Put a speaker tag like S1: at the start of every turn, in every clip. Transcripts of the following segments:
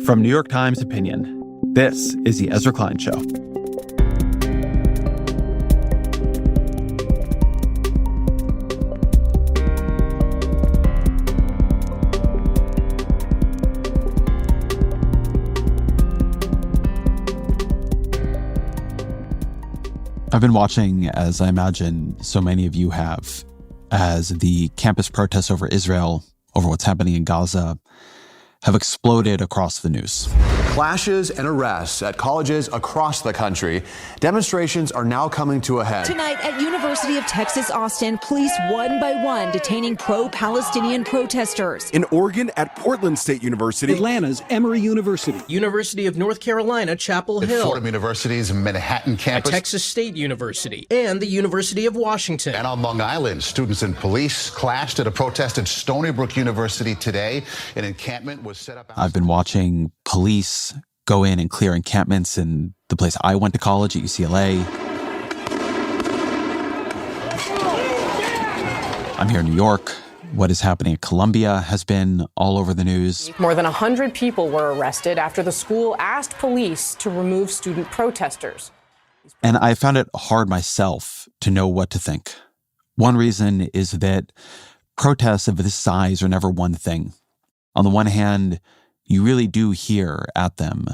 S1: From New York Times Opinion, this is The Ezra Klein Show. I've been watching, as I imagine so many of you have, as the campus protests over Israel, over what's happening in Gaza, have exploded across the news.
S2: Clashes and arrests at colleges across the country. Demonstrations are now coming to a head.
S3: Tonight at University of Texas, Austin, police one by one detaining pro-Palestinian protesters.
S4: In Oregon at Portland State University.
S5: Atlanta's Emory University.
S6: University of North Carolina, Chapel Hill.
S7: Fordham University's Manhattan campus.
S6: At Texas State University. And the University of Washington.
S7: And on Long Island, students and police clashed at a protest at Stony Brook University today. An encampment was set up.
S1: I've been watching police go in and clear encampments in the place I went to college at UCLA. I'm here in New York. What is happening at Columbia has been all over the news.
S8: More than 100 people were arrested after the school asked police to remove student protesters.
S1: And I found it hard myself to know what to think. One reason is that protests of this size are never one thing. On the one hand, you really do hear at them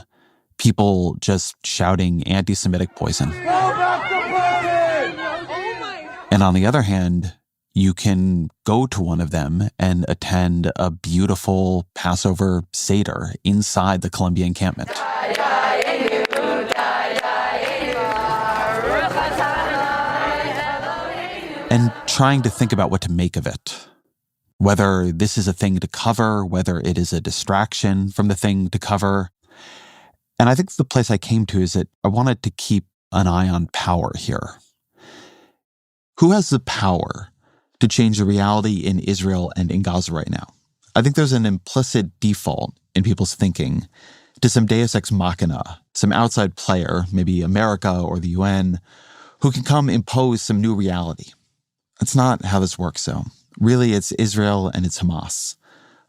S1: people just shouting anti-Semitic poison. And on the other hand, you can go to one of them and attend a beautiful Passover Seder inside the Columbia encampment. And trying to think about what to make of it. Whether this is a thing to cover, whether it is a distraction from the thing to cover. And I think the place I came to is that I wanted to keep an eye on power here. Who has the power to change the reality in Israel and in Gaza right now? I think there's an implicit default in people's thinking to some deus ex machina, some outside player, maybe America or the UN, who can come impose some new reality. That's not how this works, though. Really, it's Israel and it's Hamas.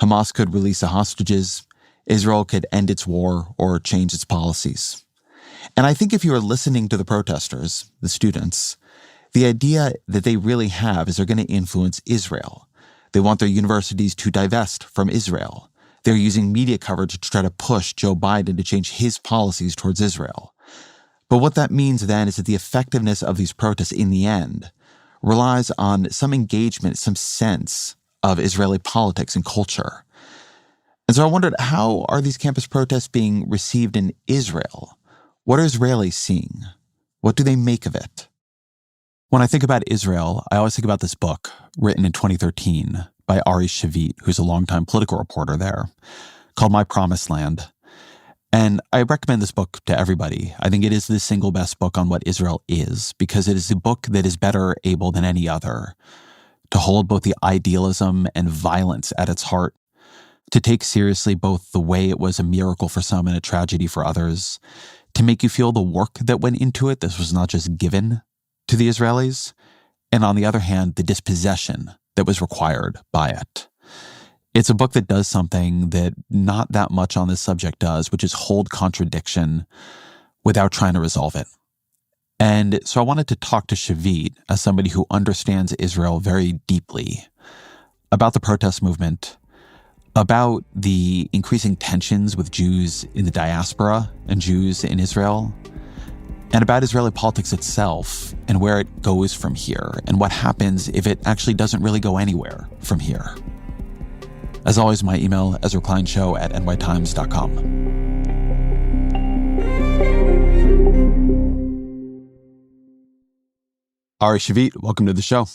S1: Hamas could release the hostages. Israel could end its war or change its policies. And I think if you are listening to the protesters, the students, the idea that they really have is they're going to influence Israel. They want their universities to divest from Israel. They're using media coverage to try to push Joe Biden to change his policies towards Israel. But what that means then is that the effectiveness of these protests in the end relies on some engagement, some sense of Israeli politics and culture. And so I wondered, how are these campus protests being received in Israel? What are Israelis seeing? What do they make of it? When I think about Israel, I always think about this book written in 2013 by Ari Shavit, who's a longtime political reporter there, called My Promised Land. And I recommend this book to everybody. I think it is the single best book on what Israel is, because it is a book that is better able than any other to hold both the idealism and violence at its heart, to take seriously both the way it was a miracle for some and a tragedy for others, to make you feel the work that went into it. This was not just given to the Israelis. And on the other hand, the dispossession that was required by it. It's a book that does something that not that much on this subject does, which is hold contradiction without trying to resolve it. And so I wanted to talk to Shavit, as somebody who understands Israel very deeply, about the protest movement, about the increasing tensions with Jews in the diaspora and Jews in Israel, and about Israeli politics itself and where it goes from here and what happens if it actually doesn't really go anywhere from here. As always, my email, EzraKleinShow@nytimes.com. Ari Shavit, welcome to the show.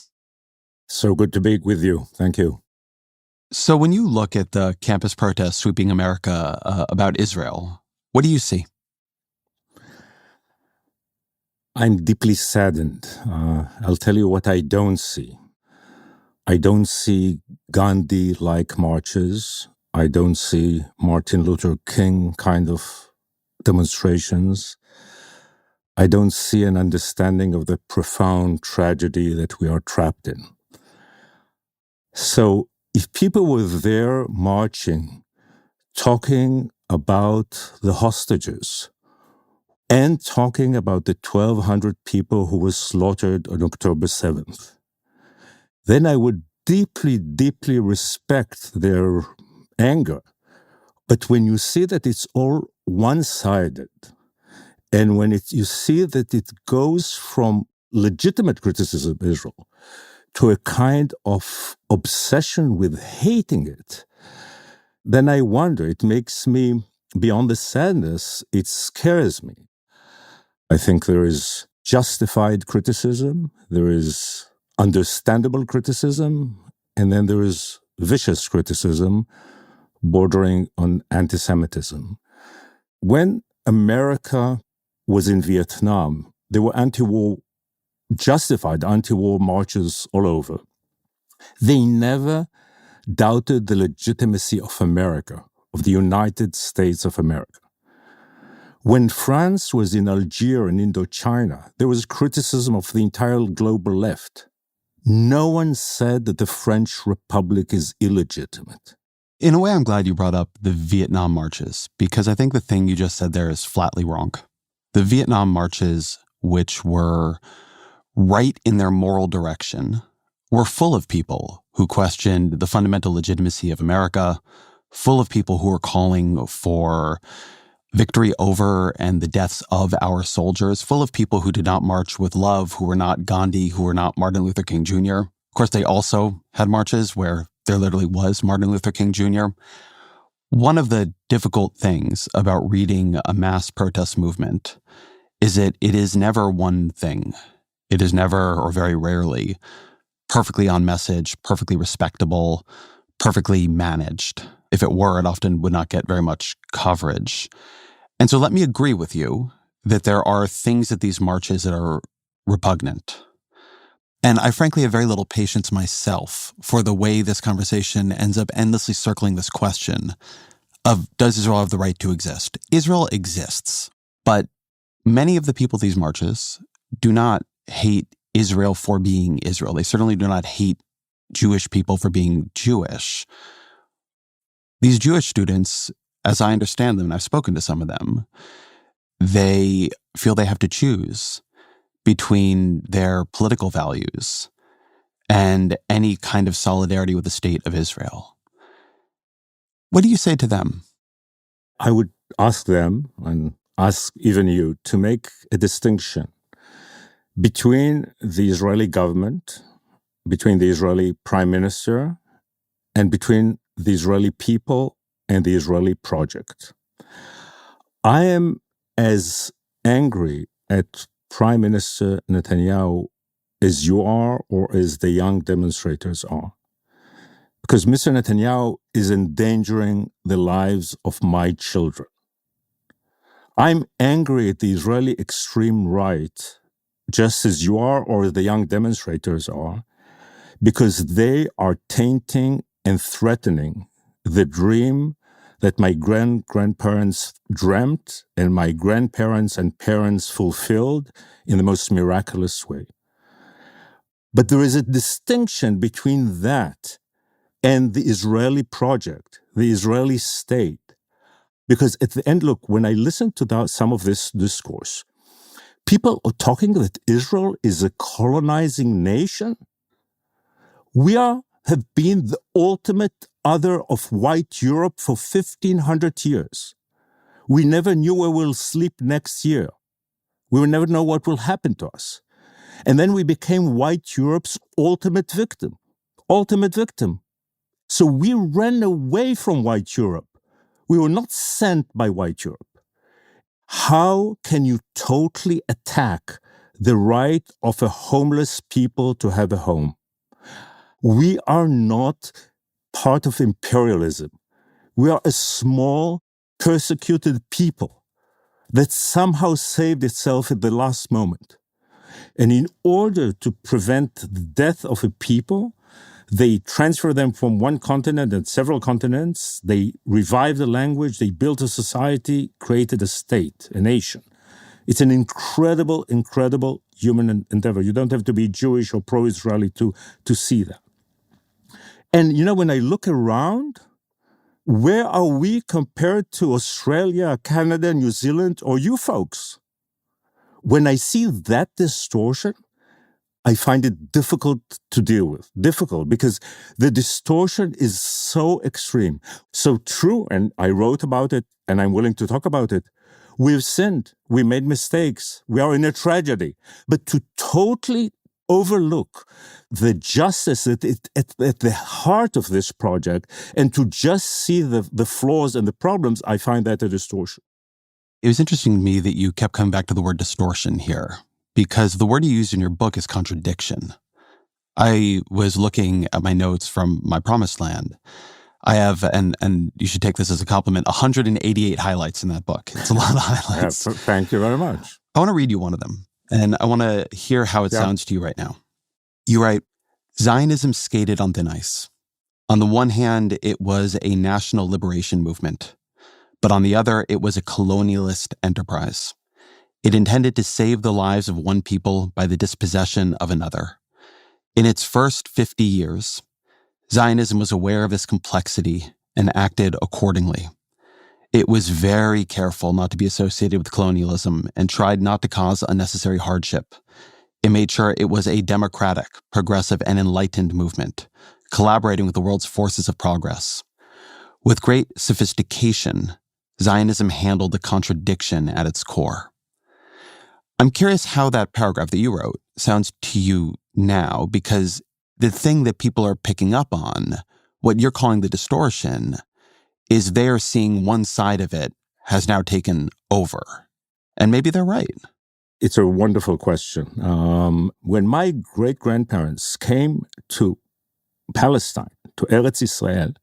S5: So good to be with you. Thank you.
S1: So when you look at the campus protests sweeping America about Israel, what do you see?
S5: I'm deeply saddened. I'll tell you what I don't see. I don't see Gandhi-like marches. I don't see Martin Luther King kind of demonstrations. I don't see an understanding of the profound tragedy that we are trapped in. So if people were there marching, talking about the hostages and talking about the 1,200 people who were slaughtered on October 7th, then I would deeply, deeply respect their anger. But when you see that it's all one-sided, and when you see that it goes from legitimate criticism of Israel to a kind of obsession with hating it, then I wonder, it makes me, beyond the sadness, it scares me. I think there is justified criticism, there is understandable criticism, and then there is vicious criticism bordering on anti-Semitism. When America was in Vietnam, there were justified anti-war marches all over. They never doubted the legitimacy of America, of the United States of America. When France was in Algeria and Indochina, there was criticism of the entire global left. No one said that the French Republic is illegitimate.
S1: In a way, I'm glad you brought up the Vietnam marches, because I think the thing you just said there is flatly wrong. The Vietnam marches, which were right in their moral direction, were full of people who questioned the fundamental legitimacy of America, full of people who were calling for victory over and the deaths of our soldiers, full of people who did not march with love, who were not Gandhi, who were not Martin Luther King Jr. Of course, they also had marches where there literally was Martin Luther King Jr. One of the difficult things about reading a mass protest movement is that it is never one thing. It is never, or very rarely, perfectly on message, perfectly respectable, perfectly managed. If it were, it often would not get very much coverage. And so let me agree with you that there are things at these marches that are repugnant. And I frankly have very little patience myself for the way this conversation ends up endlessly circling this question of, does Israel have the right to exist? Israel exists, but many of the people at these marches do not hate Israel for being Israel. They certainly do not hate Jewish people for being Jewish. These Jewish students, as I understand them, and I've spoken to some of them, they feel they have to choose between their political values and any kind of solidarity with the state of Israel. What do you say to them?
S5: I would ask them, and ask even you, to make a distinction between the Israeli government, between the Israeli prime minister, and between the Israeli people and the Israeli project. I am as angry at Prime Minister Netanyahu as you are, or as the young demonstrators are. Because Mr. Netanyahu is endangering the lives of my children. I'm angry at the Israeli extreme right, just as you are, or the young demonstrators are, because they are tainting and threatening the dream that my grandparents dreamt and my grandparents and parents fulfilled in the most miraculous way. But there is a distinction between that and the Israeli project, the Israeli state. Because at the end, look, when I listen to some of this discourse, people are talking that Israel is a colonizing nation. We have been the ultimate other of white Europe for 1,500 years. We never knew where we'll sleep next year. We will never know what will happen to us. And then we became white Europe's ultimate victim. So we ran away from white Europe. We were not sent by white Europe. How can you totally attack the right of a homeless people to have a home? We are not part of imperialism. We are a small, persecuted people that somehow saved itself at the last moment. And in order to prevent the death of a people, they transfer them from one continent and several continents. They revived the language. They built a society, created a state, a nation. It's an incredible, incredible human endeavor. You don't have to be Jewish or pro-Israeli to see that. And, when I look around, Where are we compared to Australia, Canada, New Zealand, or you folks? When I see that distortion, I find it difficult to deal with. Difficult because the distortion is so extreme. So true, and I wrote about it, and I'm willing to talk about it. We've sinned. We made mistakes. We are in a tragedy. But to totally overlook the justice at the heart of this project and to just see the flaws and the problems, I find that a distortion.
S1: It was interesting to me that you kept coming back to the word distortion here, because the word you use in your book is contradiction. I was looking at my notes from my Promised Land. I have, and you should take this as a compliment, 188 highlights in that book. It's a lot of highlights.
S5: Thank you very much.
S1: I want to read you one of them, and I want to hear how it sounds to you right now. You write, Zionism skated on thin ice. On the one hand, it was a national liberation movement, but on the other, it was a colonialist enterprise. It intended to save the lives of one people by the dispossession of another. In its first 50 years, Zionism was aware of this complexity and acted accordingly. It was very careful not to be associated with colonialism and tried not to cause unnecessary hardship. It made sure it was a democratic, progressive, and enlightened movement, collaborating with the world's forces of progress. With great sophistication, Zionism handled the contradiction at its core. I'm curious how that paragraph that you wrote sounds to you now, because the thing that people are picking up on, what you're calling the distortion, is they're seeing one side of it has now taken over. And maybe they're right.
S5: It's a wonderful question. When my great-grandparents came to Palestine, to Eretz Israel,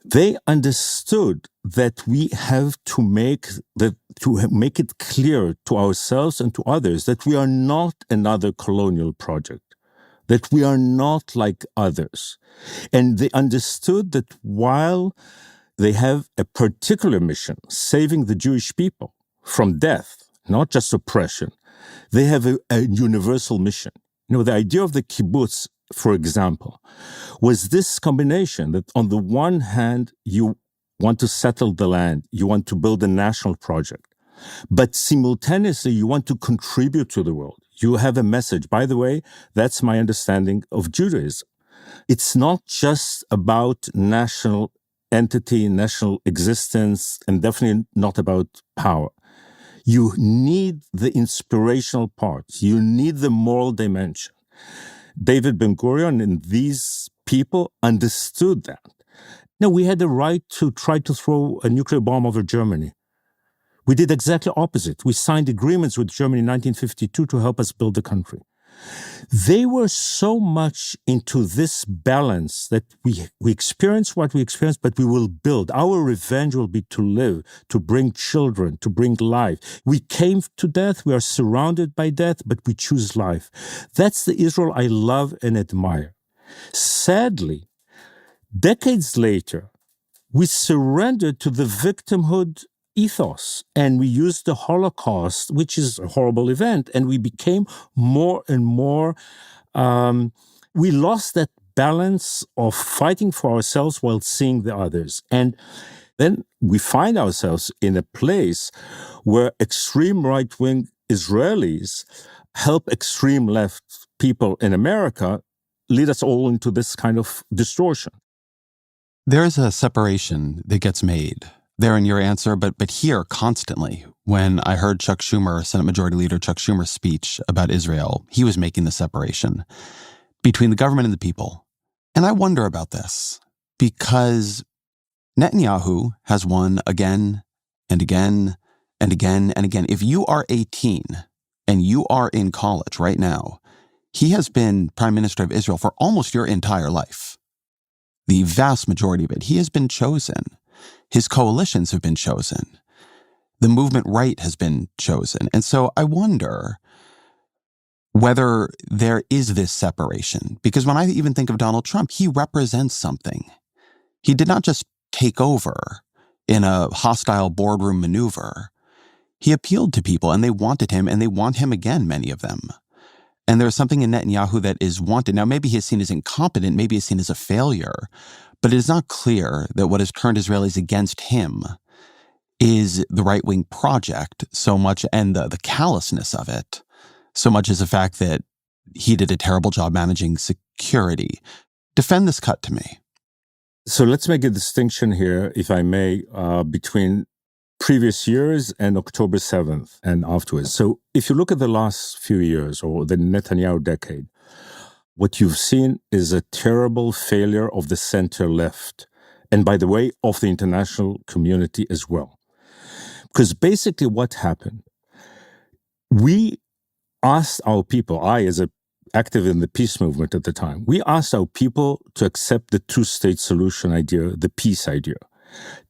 S5: they understood that we have to make it clear to ourselves and to others that we are not another colonial project, that we are not like others. And they understood that while they have a particular mission, saving the Jewish people from death, not just oppression, they have a universal mission. You know, the idea of the kibbutz, for example, was this combination that on the one hand, you want to settle the land, you want to build a national project, but simultaneously you want to contribute to the world. You have a message. By the way, that's my understanding of Judaism. It's not just about national entity, national existence, and definitely not about power. You need the inspirational part. You need the moral dimension. David Ben-Gurion and these people understood that. Now, we had the right to try to throw a nuclear bomb over Germany. We did exactly opposite. We signed agreements with Germany in 1952 to help us build the country. They were so much into this balance that we experience what we experience, but we will build. Our revenge will be to live, to bring children, to bring life. We came to death. We are surrounded by death, but we choose life. That's the Israel I love and admire. Sadly, decades later, we surrendered to the victimhood ethos, and we used the Holocaust, which is a horrible event, and we became more and more, we lost that balance of fighting for ourselves while seeing the others. And then we find ourselves in a place where extreme right-wing Israelis help extreme left people in America lead us all into this kind of distortion.
S1: There is a separation that gets made there in your answer, but here constantly. When I heard Chuck Schumer, Senate Majority Leader Chuck Schumer's speech about Israel, he was making the separation between the government and the people. And I wonder about this because Netanyahu has won again and again and again and again. If you are 18 and you are in college right now, he has been Prime Minister of Israel for almost your entire life. The vast majority of it. He has been chosen. His coalitions have been chosen. The movement right has been chosen. And so I wonder whether there is this separation. Because when I even think of Donald Trump, he represents something. He did not just take over in a hostile boardroom maneuver. He appealed to people and they wanted him and they want him again, many of them. And there's something in Netanyahu that is wanted. Now, maybe he's seen as incompetent, maybe he's seen as a failure, But it is not clear that what has turned Israelis against him is the right-wing project so much, and the callousness of it, so much as the fact that he did a terrible job managing security. Defend this cut to me.
S5: So let's make a distinction here, if I may, between previous years and October 7th and afterwards. So if you look at the last few years or the Netanyahu decade, what you've seen is a terrible failure of the center-left, and by the way, of the international community as well. Because basically what happened, we asked our people, I as active in the peace movement at the time, we asked our people to accept the two-state solution idea, the peace idea.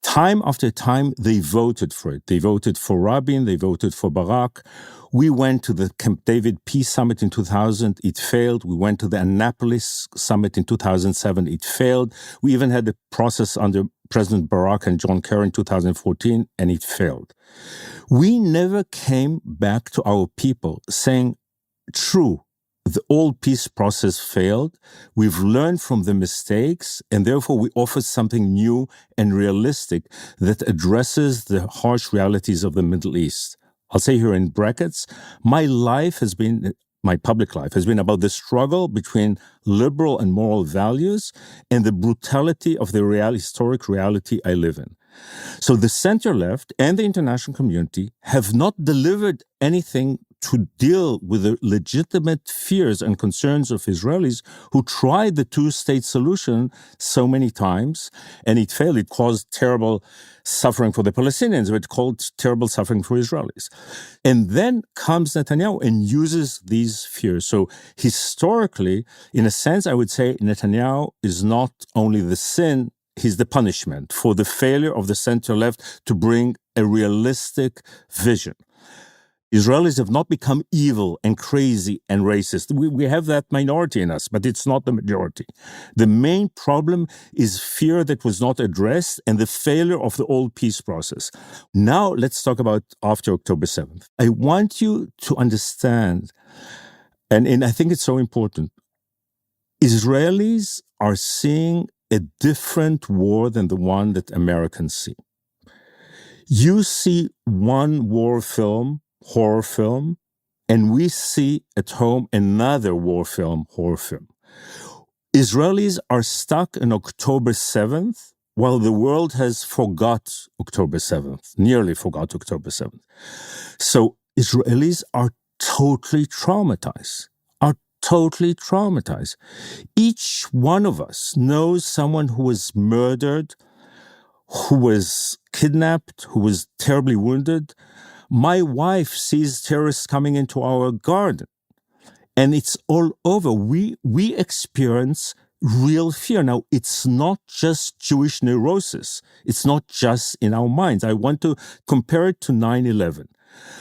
S5: Time after time, they voted for it. They voted for Rabin, they voted for Barak. We went to the Camp David Peace Summit in 2000, it failed. We went to the Annapolis Summit in 2007, it failed. We even had the process under President Barak and John Kerry in 2014, and it failed. We never came back to our people saying, true, the old peace process failed. We've learned from the mistakes, and therefore we offer something new and realistic that addresses the harsh realities of the Middle East. I'll say here in brackets, my public life has been about the struggle between liberal and moral values and the brutality of the historic reality I live in. So the center-left and the international community have not delivered anything to deal with the legitimate fears and concerns of Israelis who tried the two-state solution so many times, and it failed. It caused terrible suffering for the Palestinians, but it caused terrible suffering for Israelis. And then comes Netanyahu and uses these fears. So historically, in a sense, I would say Netanyahu is not only the sin, he's the punishment for the failure of the center-left to bring a realistic vision. Israelis have not become evil and crazy and racist. We have that minority in us, but it's not the majority. The main problem is fear that was not addressed and the failure of the old peace process. Now let's talk about after October 7th. I want you to understand, and I think it's so important, Israelis are seeing a different war than the one that Americans see. You see one war film, horror film, and we see at home another war film, horror film. Israelis are stuck on October 7th, while the world has forgot October 7th, nearly forgot October 7th. So Israelis are totally traumatized. Each one of us knows someone who was murdered, who was kidnapped, who was terribly wounded. My wife sees terrorists coming into our garden, and it's all over. We experience real fear. Now, it's not just Jewish neurosis. It's not just in our minds. I want to compare it to 9/11.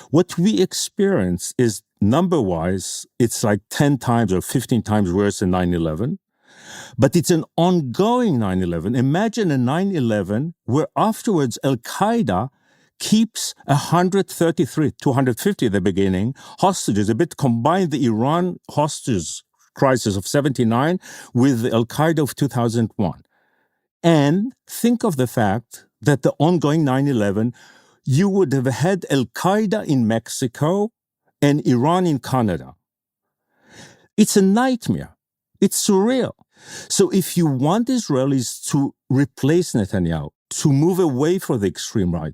S5: What we experience is, number-wise, it's like 10 times or 15 times worse than 9/11. But it's an ongoing 9/11. Imagine a 9/11 where afterwards Al-Qaeda keeps 133, 250 at the beginning, hostages. A bit combined the Iran hostage crisis of 79 with the Al-Qaeda of 2001. And think of the fact that the ongoing 9/11, you would have had Al-Qaeda in Mexico and Iran in Canada. It's a nightmare. It's surreal. So if you want Israelis to replace Netanyahu, to move away from the extreme right,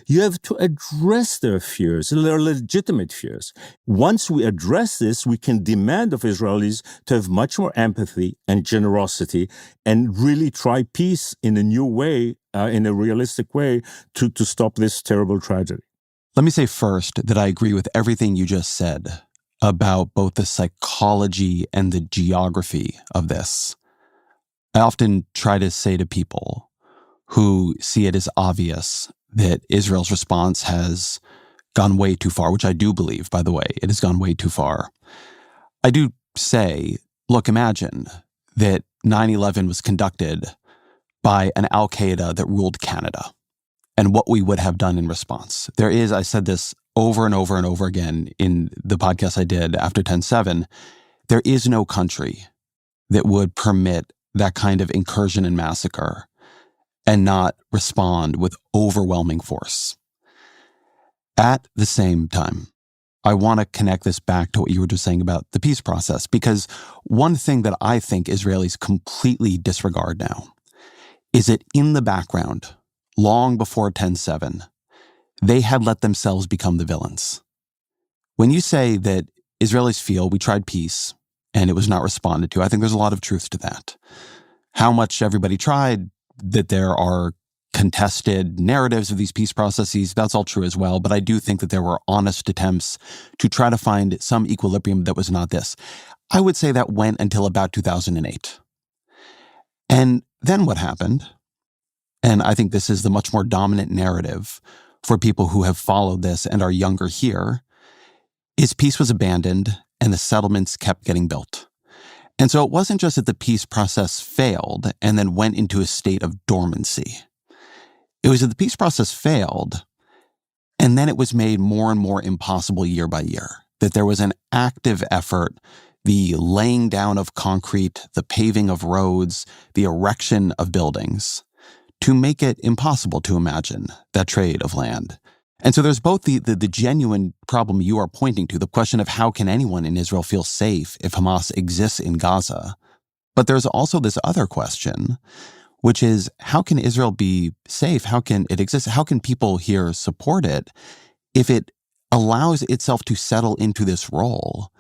S5: you have to address their fears, their legitimate fears. Once we address this, we can demand of Israelis to have much more empathy and generosity and really try peace in a new way, in a realistic way, to stop this terrible tragedy.
S1: Let me say first that I agree with everything you just said about both the psychology and the geography of this. I often try to say to people who see it as obvious that Israel's response has gone way too far, which I do believe, by the way, it has gone way too far. I do say, look, imagine that 9/11 was conducted by an al-Qaeda that ruled Canada and what we would have done in response. There is, I said this over and over and over again in the podcast I did after 10/7, there is no country that would permit that kind of incursion and massacre and not respond with overwhelming force. At the same time, I want to connect this back to what you were just saying about the peace process, because one thing that I think Israelis completely disregard now is that in the background, long before 10/7, they had let themselves become the villains. When you say that Israelis feel we tried peace and it was not responded to, I think there's a lot of truth to that. How much everybody tried, that there are contested narratives of these peace processes, that's all true as well. But I do think that there were honest attempts to try to find some equilibrium that was not this. I would say that went until about 2008. And then what happened, and I think this is the much more dominant narrative for people who have followed this and are younger here, is peace was abandoned and the settlements kept getting built. And so it wasn't just that the peace process failed and then went into a state of dormancy. It was that the peace process failed, and then it was made more and more impossible year by year, that there was an active effort, the laying down of concrete, the paving of roads, the erection of buildings, to make it impossible to imagine that trade of land. And so there's both the genuine problem you are pointing to, the question of how can anyone in Israel feel safe if Hamas exists in Gaza? But there's also this other question, which is, how can Israel be safe? How can it exist? How can people here support it if it allows itself to settle into this role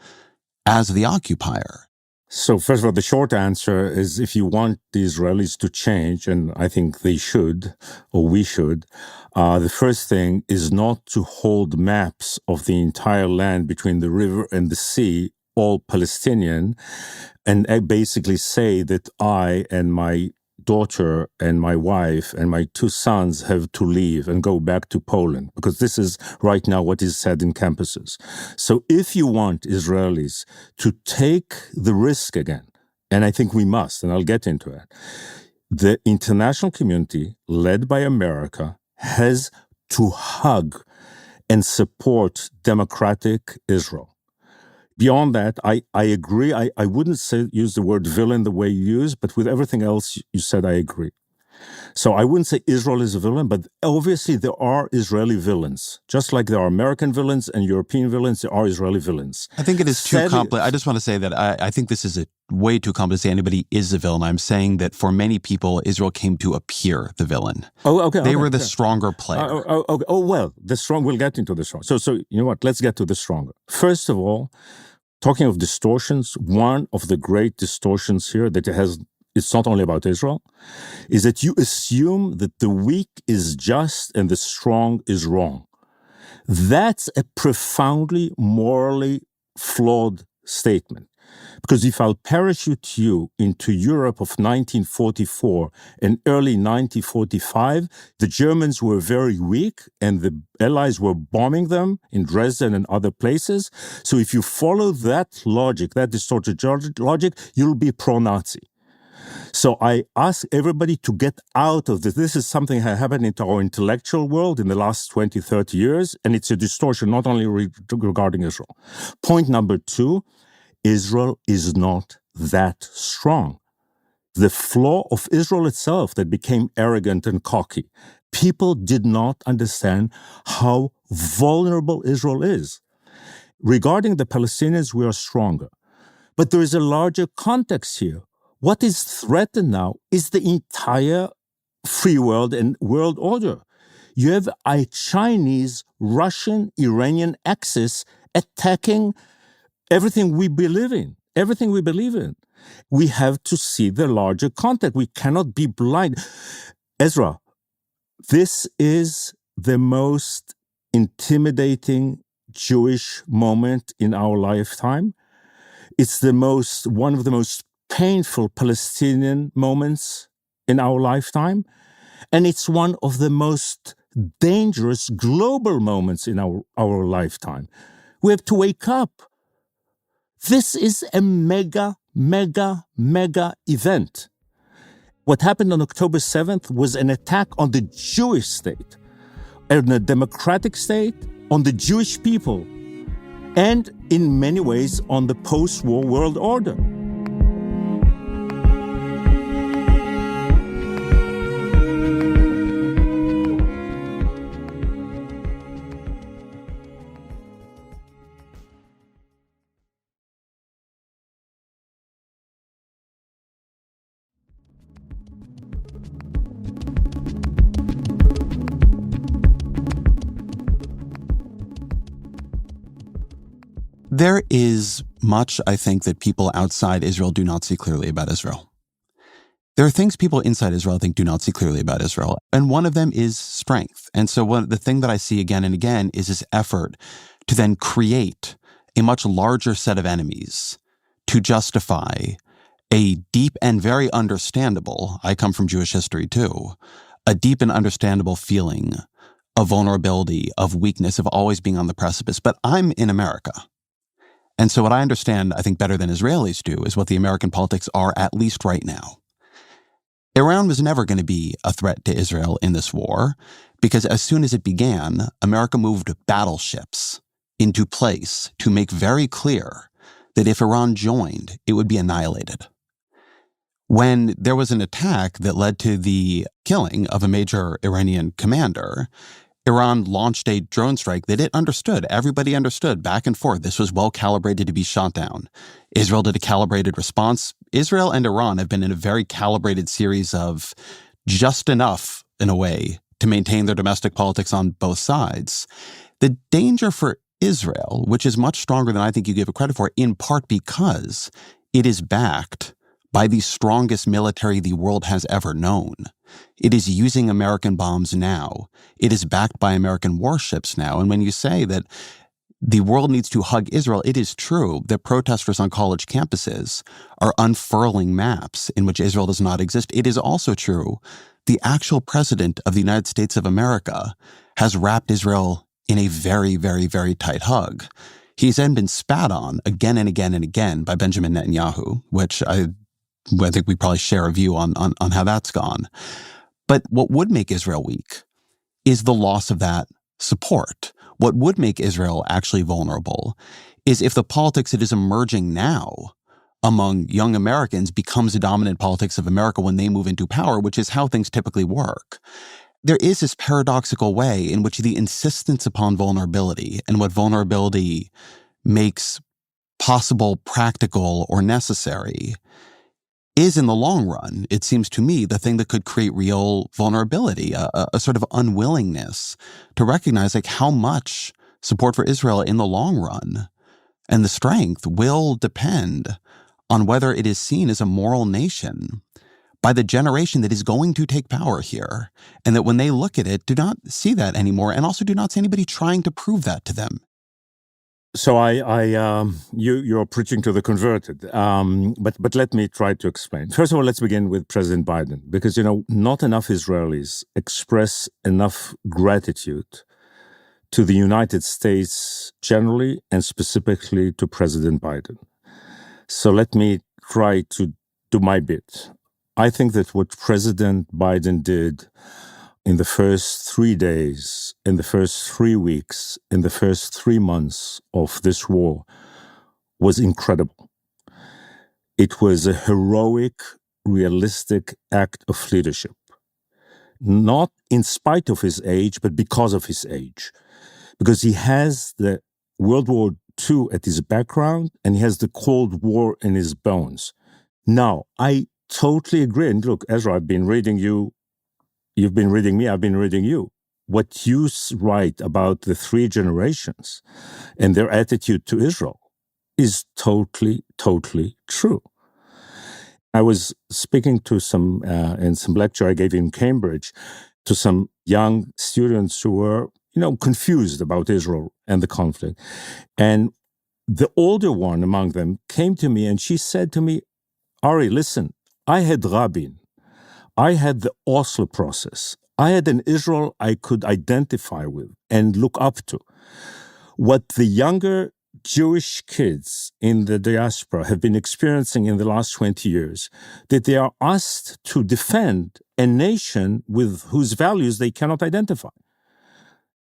S1: as the occupier?
S5: So first of all, the short answer is if you want the Israelis to change, and I think they should, or we should, the first thing is not to hold maps of the entire land between the river and the sea, all Palestinian, and basically say that I and my daughter and my wife and my two sons have to leave and go back to Poland, because this is right now what is said in campuses. So if you want Israelis to take the risk again, and I think we must, and I'll get into it, the international community, led by America, has to hug and support democratic Israel. Beyond that, I agree. I wouldn't use the word villain the way you use, but with everything else you said, I agree. So I wouldn't say Israel is a villain, but obviously there are Israeli villains. Just like there are American villains and European villains, there are Israeli villains.
S1: I think it is too complicated. I just want to say that I think this is way too complicated to say anybody is a villain. I'm saying that for many people, Israel came to appear the villain.
S5: Oh, okay.
S1: They were the stronger player.
S5: Okay. Well, the strong, we'll get into the strong. So you know what? Let's get to the stronger. First of all, talking of distortions, one of the great distortions here that it's not only about Israel, is that you assume that the weak is just and the strong is wrong. That's a profoundly morally flawed statement. Because if I'll parachute you into Europe of 1944 and early 1945, the Germans were very weak and the Allies were bombing them in Dresden and other places. So if you follow that logic, that distorted logic, you'll be pro-Nazi. So I ask everybody to get out of this. This is something that happened into our intellectual world in the last 20, 30 years, and it's a distortion not only regarding Israel. Point number two, Israel is not that strong. The flaw of Israel itself that became arrogant and cocky. People did not understand how vulnerable Israel is. Regarding the Palestinians, we are stronger. But there is a larger context here. What is threatened now is the entire free world and world order. You have a Chinese, Russian, Iranian axis attacking everything we believe in. We have to see the larger context. We cannot be blind. Ezra, this is the most intimidating Jewish moment in our lifetime. It's one of the most painful Palestinian moments in our lifetime. And it's one of the most dangerous global moments in our lifetime. We have to wake up. This is a mega event. What happened on October 7th was an attack on the Jewish state, on a democratic state, on the Jewish people, and in many ways on the post-war world order.
S1: There is much, I think, that people outside Israel do not see clearly about Israel. There are things people inside Israel, I think, do not see clearly about Israel. And one of them is strength. And so the thing that I see again and again is this effort to then create a much larger set of enemies to justify a deep and very understandable, I come from Jewish history too, a deep and understandable feeling of vulnerability, of weakness, of always being on the precipice. But I'm in America. And so what I understand, I think better than Israelis do, is what the American politics are, at least right now. Iran was never going to be a threat to Israel in this war, because as soon as it began, America moved battleships into place to make very clear that if Iran joined, it would be annihilated. When there was an attack that led to the killing of a major Iranian commander, Iran launched a drone strike that it understood. Everybody understood back and forth. This was well calibrated to be shot down. Israel did a calibrated response. Israel and Iran have been in a very calibrated series of just enough, in a way, to maintain their domestic politics on both sides. The danger for Israel, which is much stronger than I think you give it credit for, in part because it is backed by the strongest military the world has ever known. It is using American bombs now. It is backed by American warships now. And when you say that the world needs to hug Israel, it is true that protesters on college campuses are unfurling maps in which Israel does not exist. It is also true the actual president of the United States of America has wrapped Israel in a very, very, very tight hug. He's then been spat on again and again and again by Benjamin Netanyahu, which I think we probably share a view on how that's gone. But what would make Israel weak is the loss of that support. What would make Israel actually vulnerable is if the politics that is emerging now among young Americans becomes the dominant politics of America when they move into power, which is how things typically work. There is this paradoxical way in which the insistence upon vulnerability and what vulnerability makes possible, practical, or necessary is in the long run, it seems to me, the thing that could create real vulnerability, a sort of unwillingness to recognize like how much support for Israel in the long run and the strength will depend on whether it is seen as a moral nation by the generation that is going to take power here, and that when they look at it, do not see that anymore, and also do not see anybody trying to prove that to them.
S5: So you're preaching to the converted, but let me try to explain. First of all, let's begin with President Biden, because, not enough Israelis express enough gratitude to the United States generally and specifically to President Biden. So let me try to do my bit. I think that what President Biden did in the first 3 days, in the first 3 weeks, in the first 3 months of this war was incredible. It was a heroic, realistic act of leadership. Not in spite of his age, but because of his age. Because he has the World War II at his background and he has the Cold War in his bones. Now, I totally agree. And look, Ezra, I've been reading you. You've been reading me, I've been reading you. What you write about the 3 generations and their attitude to Israel is totally, totally true. I was speaking to in some lecture I gave in Cambridge, to some young students who were, confused about Israel and the conflict. And the older one among them came to me and she said to me, Ari, listen, I had Rabin. I had the Oslo process. I had an Israel I could identify with and look up to. What the younger Jewish kids in the diaspora have been experiencing in the last 20 years, that they are asked to defend a nation with whose values they cannot identify.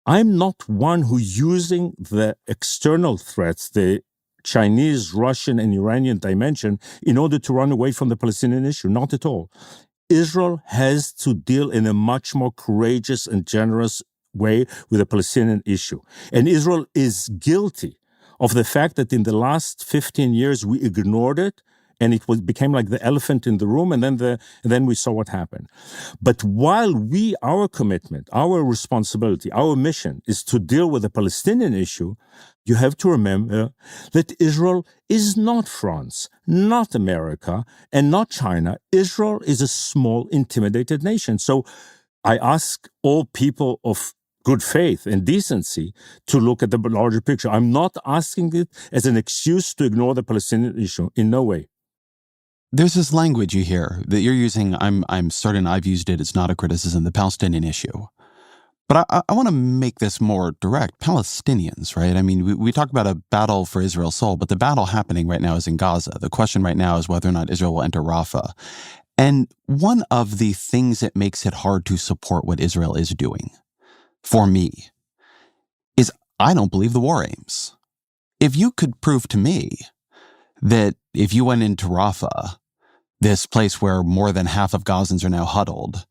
S5: I'm not one who using the external threats, the Chinese, Russian, and Iranian dimension in order to run away from the Palestinian issue. Not at all. Israel has to deal in a much more courageous and generous way with the Palestinian issue. And Israel is guilty of the fact that in the last 15 years we ignored it and became like the elephant in the room, and then we saw what happened. But while our commitment, our responsibility, our mission is to deal with the Palestinian issue, you have to remember that Israel is not France, not America, and not China. Israel is a small, intimidated nation. So I ask all people of good faith and decency to look at the larger picture. I'm not asking it as an excuse to ignore the Palestinian issue. In no way.
S1: There's this language you hear that you're using. I'm certain I've used it. It's not a criticism, the Palestinian issue. But I want to make this more direct. Palestinians, right? I mean, we talk about a battle for Israel's soul, but the battle happening right now is in Gaza. The question right now is whether or not Israel will enter Rafah. And one of the things that makes it hard to support what Israel is doing, for me, is I don't believe the war aims. If you could prove to me that if you went into Rafah, this place where more than half of Gazans are now huddled,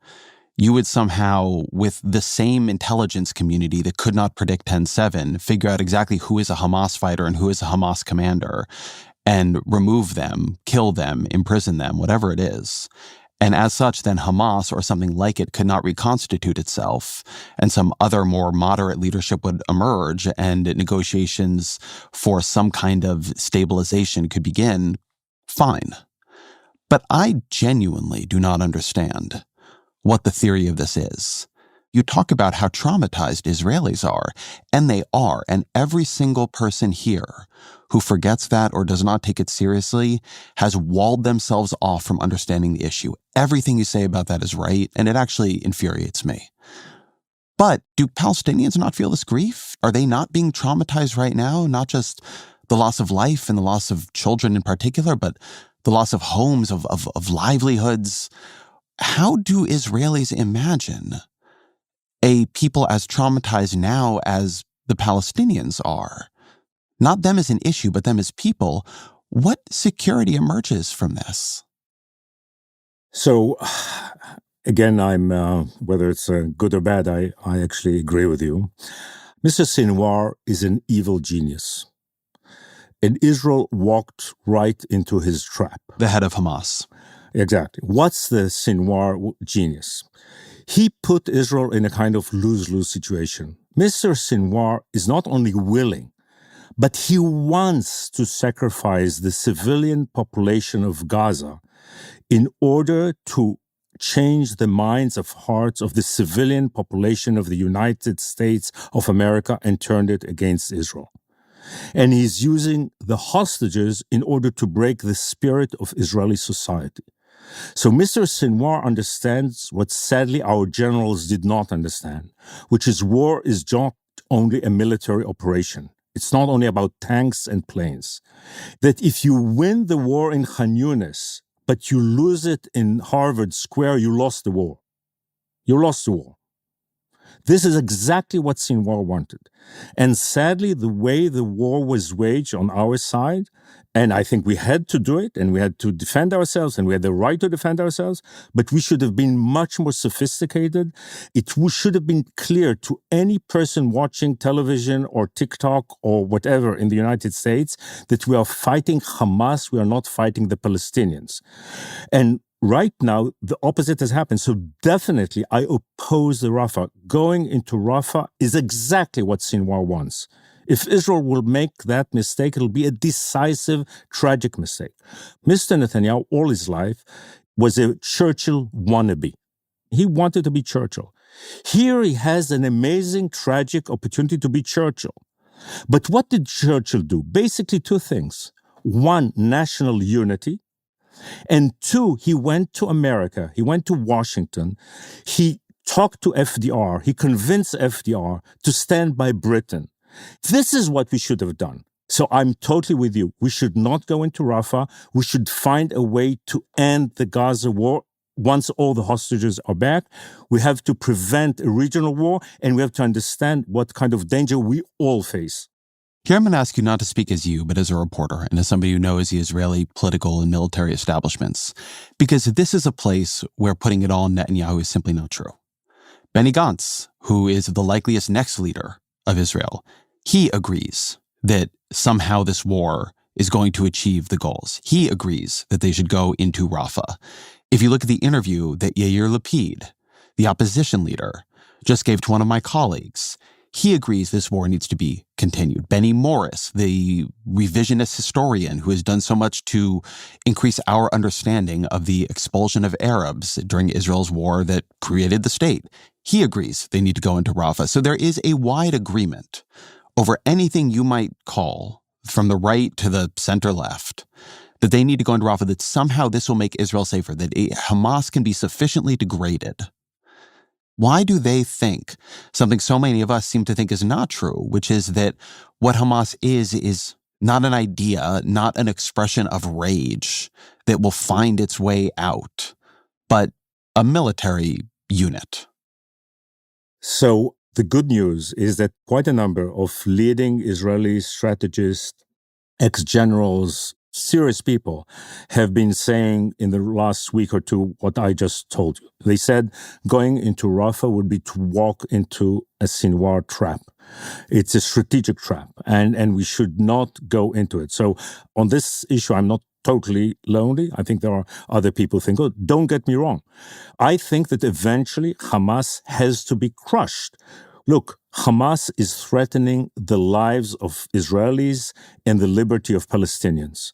S1: you would somehow, with the same intelligence community that could not predict 10/7, figure out exactly who is a Hamas fighter and who is a Hamas commander, and remove them, kill them, imprison them, whatever it is. And as such, then Hamas or something like it could not reconstitute itself, and some other more moderate leadership would emerge, and negotiations for some kind of stabilization could begin. Fine. But I genuinely do not understand what the theory of this is. You talk about how traumatized Israelis are, and they are, and every single person here who forgets that or does not take it seriously has walled themselves off from understanding the issue. Everything you say about that is right, and it actually infuriates me. But do Palestinians not feel this grief? Are they not being traumatized right now? Not just the loss of life and the loss of children in particular, but the loss of homes, of livelihoods. How do Israelis imagine a people as traumatized now as the Palestinians are? Not them as an issue, but them as people. What security emerges from this?
S5: So, again, whether it's good or bad, I actually agree with you. Mr. Senoir is an evil genius. And Israel walked right into his trap.
S1: The head of Hamas.
S5: Exactly. What's the Senoir genius? He put Israel in a kind of lose-lose situation. Mr. Senoir is not only willing, but he wants to sacrifice the civilian population of Gaza in order to change the minds of hearts of the civilian population of the United States of America and turn it against Israel. And he's using the hostages in order to break the spirit of Israeli society. So Mr. Senoir understands what sadly our generals did not understand, which is war is not only a military operation. It's not only about tanks and planes. That if you win the war in Khan Yunis, but you lose it in Harvard Square, you lost the war. You lost the war. This is exactly what Senoir wanted. And sadly, the way the war was waged on our side, and I think we had to do it, and we had to defend ourselves, and we had the right to defend ourselves, but we should have been much more sophisticated. It should have been clear to any person watching television or TikTok or whatever in the United States that we are fighting Hamas, we are not fighting the Palestinians. And right now, the opposite has happened. So definitely, I oppose the Rafah. Going into Rafah is exactly what Senoir wants. If Israel will make that mistake, it'll be a decisive, tragic mistake. Mr. Netanyahu, all his life, was a Churchill wannabe. He wanted to be Churchill. Here he has an amazing, tragic opportunity to be Churchill. But what did Churchill do? Basically two things. One, national unity. And two, he went to America. He went to Washington. He talked to FDR. He convinced FDR to stand by Britain. This is what we should have done. So I'm totally with you. We should not go into Rafah. We should find a way to end the Gaza war once all the hostages are back. We have to prevent a regional war, and we have to understand what kind of danger we all face.
S1: Here I'm going to ask you not to speak as you, but as a reporter and as somebody who knows the Israeli political and military establishments, because this is a place where putting it all on Netanyahu is simply not true. Benny Gantz, who is the likeliest next leader of Israel, he agrees that somehow this war is going to achieve the goals. He agrees that they should go into Rafah. If you look at the interview that Yair Lapid, the opposition leader, just gave to one of my colleagues, he agrees this war needs to be continued. Benny Morris, the revisionist historian who has done so much to increase our understanding of the expulsion of Arabs during Israel's war that created the state, he agrees they need to go into Rafah. So there is a wide agreement over anything you might call, from the right to the center left, that they need to go into Rafah, that somehow this will make Israel safer, that Hamas can be sufficiently degraded. Why do they think something so many of us seem to think is not true, which is that what Hamas is not an idea, not an expression of rage that will find its way out, but a military unit?
S5: So the good news is that quite a number of leading Israeli strategists, ex-generals, serious people have been saying in the last week or two what I just told you. They said going into Rafah would be to walk into a Senoir trap. It's a strategic trap, and we should not go into it. So on this issue, I'm not totally lonely. I think there are other people who think, oh, don't get me wrong. I think that eventually Hamas has to be crushed. Look, Hamas is threatening the lives of Israelis and the liberty of Palestinians.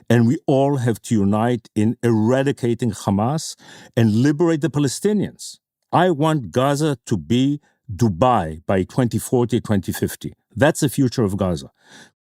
S5: And we all have to unite in eradicating Hamas and liberate the Palestinians. I want Gaza to be Dubai by 2040, 2050. That's the future of Gaza.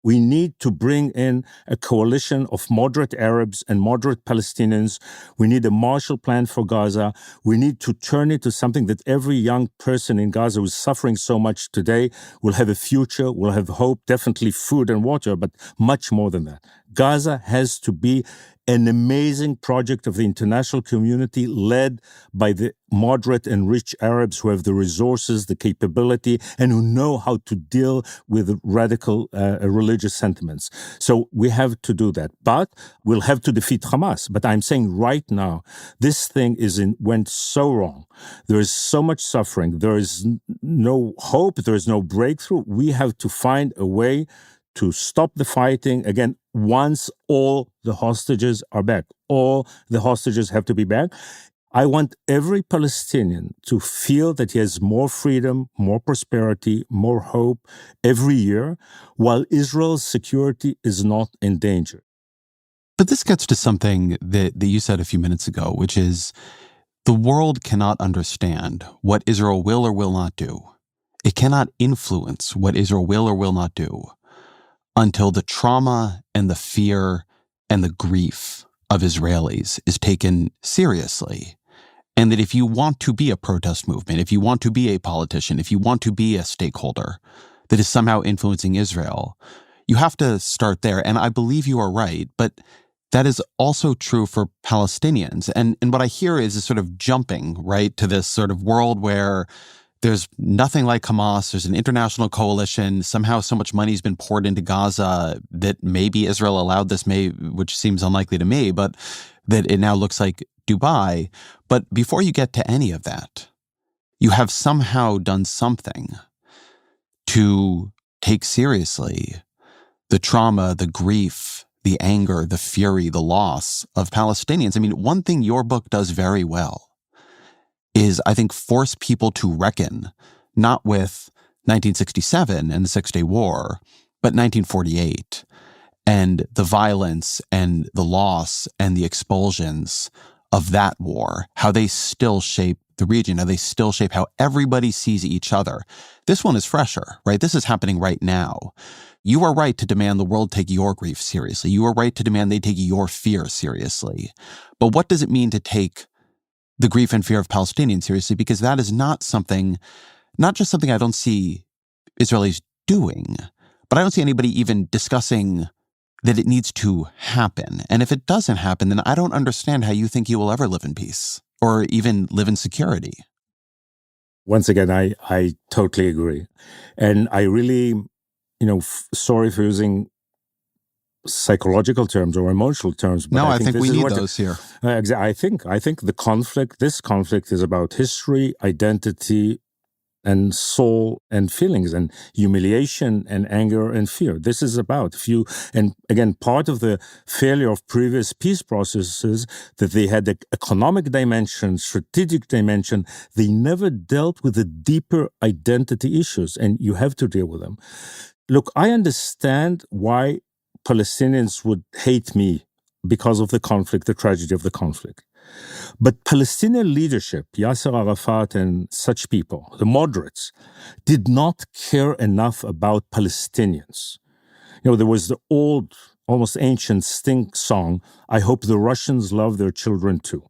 S5: We need to bring in a coalition of moderate Arabs and moderate Palestinians. We need a Marshall Plan for Gaza. We need to turn it to something that every young person in Gaza who is suffering so much today will have a future, will have hope, definitely food and water, but much more than that. Gaza has to be an amazing project of the international community led by the moderate and rich Arabs who have the resources, the capability, and who know how to deal with radical religious sentiments. So we have to do that. But we'll have to defeat Hamas. But I'm saying right now, this thing went so wrong. There is so much suffering. There is no hope. There is no breakthrough. We have to find a way to stop the fighting, again, once all the hostages are back. All the hostages have to be back. I want every Palestinian to feel that he has more freedom, more prosperity, more hope every year, while Israel's security is not in danger.
S1: But this gets to something that you said a few minutes ago, which is the world cannot understand what Israel will or will not do. It cannot influence what Israel will or will not do until the trauma and the fear and the grief of Israelis is taken seriously. And that if you want to be a protest movement, if you want to be a politician, if you want to be a stakeholder that is somehow influencing Israel, you have to start there. And I believe you are right, but that is also true for Palestinians. And what I hear is a sort of jumping, right, to this sort of world where there's nothing like Hamas. There's an international coalition. Somehow so much money's been poured into Gaza that maybe Israel allowed this, which seems unlikely to me, but that it now looks like Dubai. But before you get to any of that, you have somehow done something to take seriously the trauma, the grief, the anger, the fury, the loss of Palestinians. I mean, one thing your book does very well is, I think, force people to reckon not with 1967 and the Six-Day War, but 1948 and the violence and the loss and the expulsions of that war, how they still shape the region, how they still shape how everybody sees each other. This one is fresher, right? This is happening right now. You are right to demand the world take your grief seriously. You are right to demand they take your fear seriously. But what does it mean to take the grief and fear of Palestinians seriously? Because that is not just something I don't see Israelis doing, but I don't see anybody even discussing that it needs to happen. And if it doesn't happen, then I don't understand how you think you will ever live in peace or even live in security.
S5: Once again, I totally agree. And I really, sorry for using psychological terms or emotional terms. But
S1: no, I think we need those here.
S5: I think this conflict is about history, identity, and soul and feelings and humiliation and anger and fear. This is about and again, part of the failure of previous peace processes that they had the economic dimension, strategic dimension. They never dealt with the deeper identity issues, and you have to deal with them. Look, I understand why Palestinians would hate me because of the conflict, the tragedy of the conflict. But Palestinian leadership, Yasser Arafat and such people, the moderates, did not care enough about Palestinians. There was the old, almost ancient Sting song, I hope the Russians love their children too.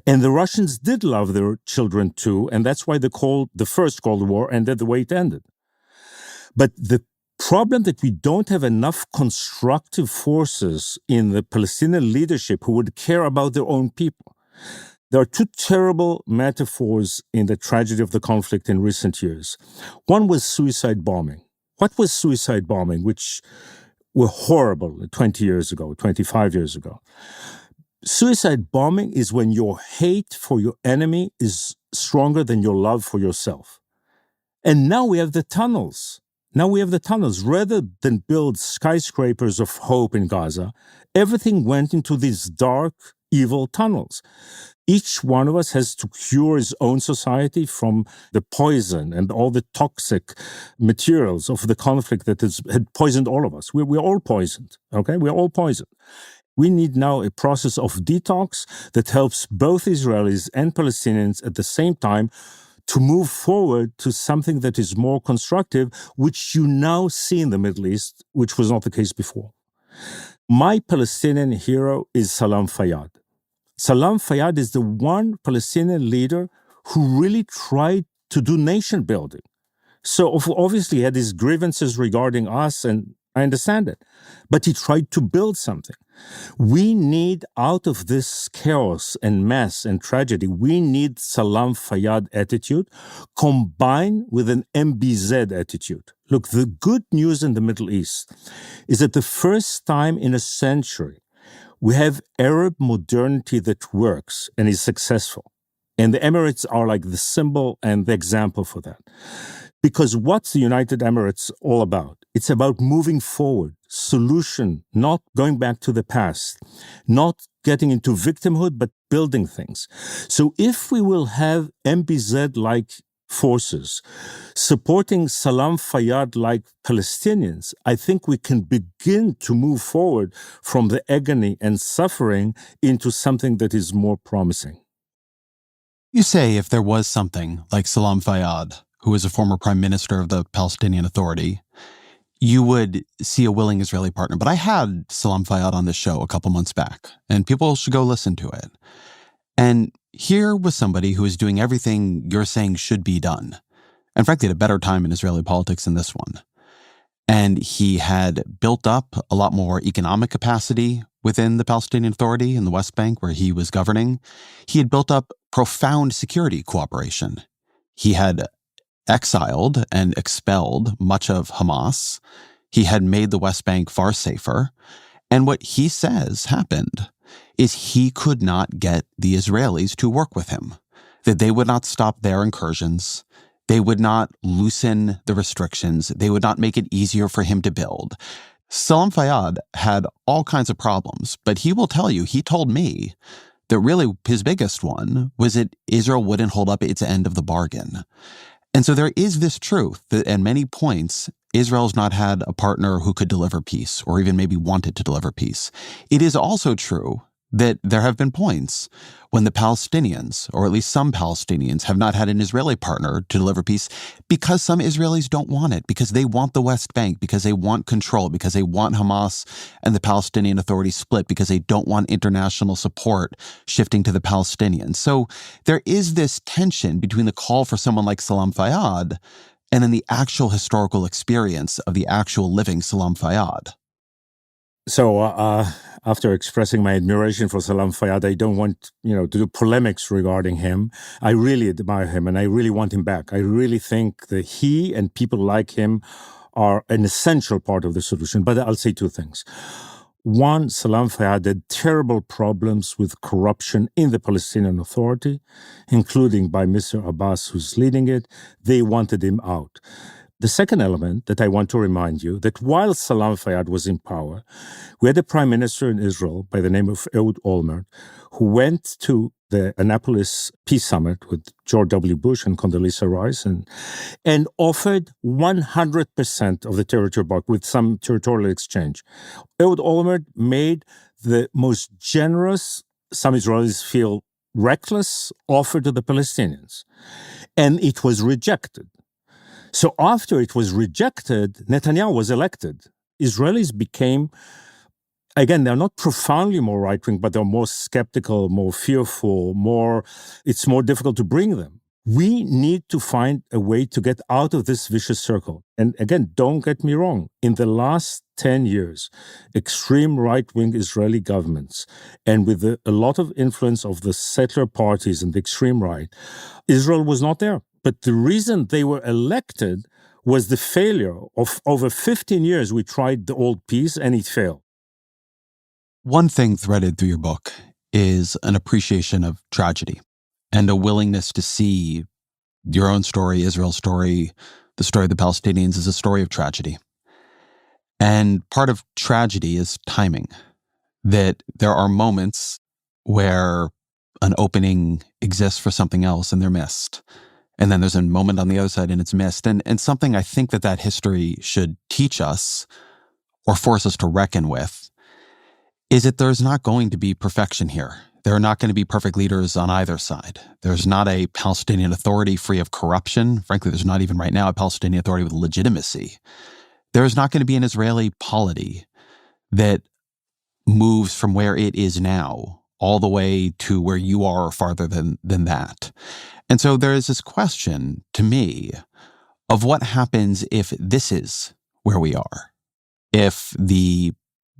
S5: And the Russians did love their children too, and that's why the first Cold War ended the way it ended. But the problem that we don't have enough constructive forces in the Palestinian leadership who would care about their own people. There are two terrible metaphors in the tragedy of the conflict in recent years. One was suicide bombing. What was suicide bombing, which were horrible 20 years ago, 25 years ago? Suicide bombing is when your hate for your enemy is stronger than your love for yourself. And now we have the tunnels. Rather than build skyscrapers of hope in Gaza, everything went into these dark, evil tunnels. Each one of us has to cure his own society from the poison and all the toxic materials of the conflict that had poisoned all of us. We're all poisoned, okay? We're all poisoned. We need now a process of detox that helps both Israelis and Palestinians at the same time to move forward to something that is more constructive, which you now see in the Middle East, which was not the case before. My Palestinian hero is Salam Fayad. Salam Fayad is the one Palestinian leader who really tried to do nation building. So obviously he had his grievances regarding us, and I understand it. But he tried to build something. We need, out of this chaos and mess and tragedy, we need Salam Fayad attitude combined with an MBZ attitude. Look, the good news in the Middle East is that the first time in a century, we have Arab modernity that works and is successful. And the Emirates are like the symbol and the example for that. Because what's the United Emirates all about? It's about moving forward, solution, not going back to the past, not getting into victimhood, but building things. So if we will have MBZ-like forces supporting Salam Fayad-like Palestinians, I think we can begin to move forward from the agony and suffering into something that is more promising.
S1: You say if there was something like Salam Fayad, who is a former prime minister of the Palestinian Authority, you would see a willing Israeli partner. But I had Salam Fayad on this show a couple months back, and people should go listen to it. And here was somebody who is doing everything you're saying should be done. And frankly, at a better time in Israeli politics than this one. And he had built up a lot more economic capacity within the Palestinian Authority in the West Bank where he was governing. He had built up profound security cooperation. He had exiled and expelled much of Hamas. He had made the West Bank far safer. And what he says happened is he could not get the Israelis to work with him, that they would not stop their incursions. They would not loosen the restrictions. They would not make it easier for him to build. Salam Fayad had all kinds of problems, but he will tell you, he told me that really his biggest one was that Israel wouldn't hold up its end of the bargain. And so there is this truth that at many points, Israel's not had a partner who could deliver peace or even maybe wanted to deliver peace. It is also true that there have been points when the Palestinians, or at least some Palestinians, have not had an Israeli partner to deliver peace because some Israelis don't want it, because they want the West Bank, because they want control, because they want Hamas and the Palestinian Authority split, because they don't want international support shifting to the Palestinians. So there is this tension between the call for someone like Salam Fayad and then the actual historical experience of the actual living Salam Fayad.
S5: So after expressing my admiration for Salam Fayad, I don't want, to do polemics regarding him. I really admire him and I really want him back. I really think that he and people like him are an essential part of the solution. But I'll say two things. One, Salam Fayad had terrible problems with corruption in the Palestinian Authority, including by Mr. Abbas, who's leading it. They wanted him out. The second element that I want to remind you, that while Salam Fayad was in power, we had a prime minister in Israel by the name of Olmert, who went to the Annapolis Peace Summit with George W. Bush and Condoleezza Rice and offered 100% of the territory back with some territorial exchange. Olmert made the most generous, some Israelis feel reckless, offer to the Palestinians. And it was rejected. So after it was rejected, Netanyahu was elected. Israelis became, again, they're not profoundly more right-wing, but they're more skeptical, more fearful, it's more difficult to bring them. We need to find a way to get out of this vicious circle. And again, don't get me wrong. In the last 10 years, extreme right-wing Israeli governments, and with a lot of influence of the settler parties and the extreme right, Israel was not there. But the reason they were elected was the failure of over 15 years. We tried the old peace and it failed.
S1: One thing threaded through your book is an appreciation of tragedy and a willingness to see your own story, Israel's story, the story of the Palestinians as a story of tragedy. And part of tragedy is timing, that there are moments where an opening exists for something else and they're missed. And then there's a moment on the other side and it's missed. And something I think that history should teach us or force us to reckon with is that there's not going to be perfection here. There are not going to be perfect leaders on either side. There's not a Palestinian Authority free of corruption. Frankly, there's not even right now a Palestinian Authority with legitimacy. There is not going to be an Israeli polity that moves from where it is now all the way to where you are or farther than that. And so there is this question to me of what happens if this is where we are. If the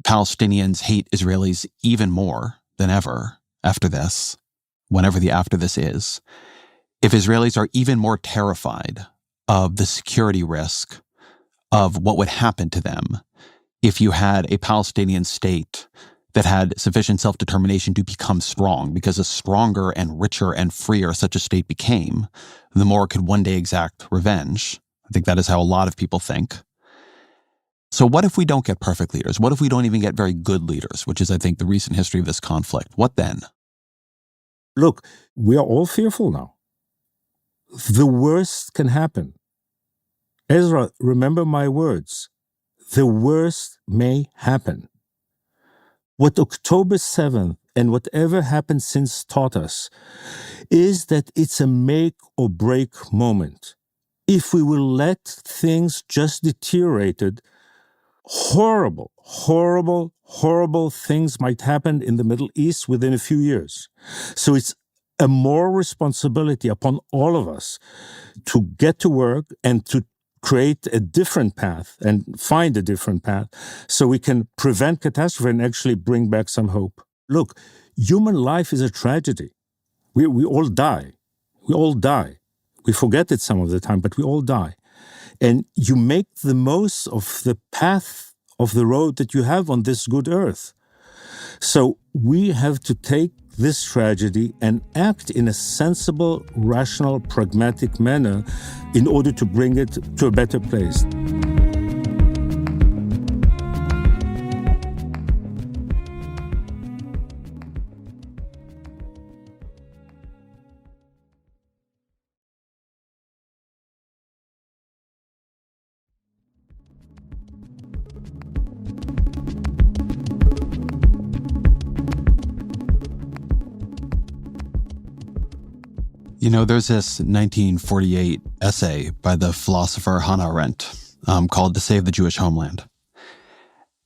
S1: Palestinians hate Israelis even more than ever after this, whenever the after this is, if Israelis are even more terrified of the security risk of what would happen to them if you had a Palestinian state that had sufficient self-determination to become strong, because the stronger and richer and freer such a state became, the more it could one day exact revenge. I think that is how a lot of people think. So what if we don't get perfect leaders? What if we don't even get very good leaders, which is, I think, the recent history of this conflict? What then?
S5: Look, we are all fearful now. The worst can happen. Ezra, remember my words. The worst may happen. What October 7th and whatever happened since taught us is that it's a make or break moment. If we will let things just deteriorate, horrible, horrible, horrible things might happen in the Middle East within a few years. So it's a moral responsibility upon all of us to get to work and to create a different path and find a different path so we can prevent catastrophe and actually bring back some hope. Look, human life is a tragedy. We all die. We all die. We forget it some of the time, but we all die. And you make the most of the path of the road that you have on this good earth. So we have to take this tragedy and act in a sensible, rational, pragmatic manner in order to bring it to a better place.
S1: You know, there's this 1948 essay by the philosopher Hana Rent called To Save the Jewish Homeland.